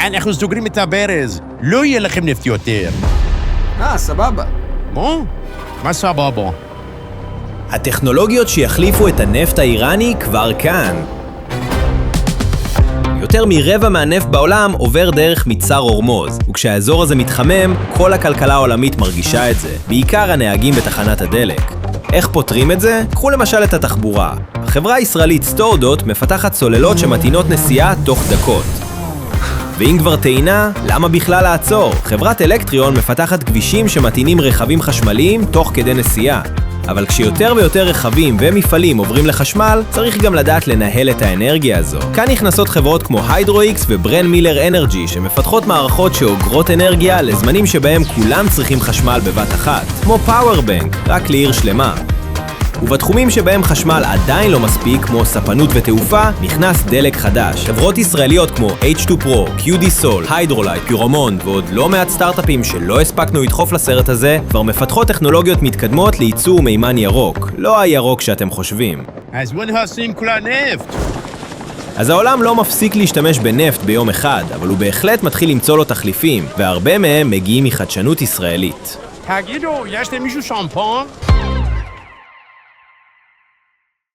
אנחנו סוגרים את הברז. לא יהיה לכם נפט יותר. סבבה. מה סבבה? הטכנולוגיות שיחליפו את הנפט האיראני כבר כאן. יותר מרבע מהנפט בעולם עובר דרך מצר הורמוז, וכשהאזור הזה מתחמם, כל הכלכלה העולמית מרגישה את זה, בעיקר הנהגים בתחנת הדלק. איך פותרים את זה? קחו למשל את התחבורה. החברה הישראלית סטורדוט מפתחת סוללות שמתאינות נסיעה תוך דקות. ואם כבר טעינה, למה בכלל לעצור? חברת אלקטריון מפתחת כבישים שמתאינים רכבים חשמליים תוך כדי נסיעה. אבל כשיותר ויותר רכבים ומפעלים עוברים לחשמל, צריך גם לדעת לנהל את האנרגיה הזו. כאן נכנסות חברות כמו היידרו-איקס וברן מילר אנרג'י, שמפתחות מערכות שאוגרות אנרגיה לזמנים שבהם כולם צריכים חשמל בבת אחת, כמו פאוורבנק, רק לעיר שלמה. ובתחומים שבהם חשמל עדיין לא מספיק, כמו ספנות ותעופה, נכנס דלק חדש. חברות ישראליות כמו H2 Pro, QD Sol, Hydrolite, פיורומון ועוד לא מעט סטארט-אפים שלא הספקנו לדחוף לסרט הזה, כבר מפתחות טכנולוגיות מתקדמות לייצור מימן ירוק. לא הירוק שאתם חושבים. אז בוא נעשים כולה נפט. אז העולם לא מפסיק להשתמש בנפט ביום אחד, אבל הוא בהחלט מתחיל למצוא לו תחליפים, והרבה מהם מגיעים מחדשנות ישראלית. תגידו, יש למישהו שמפון?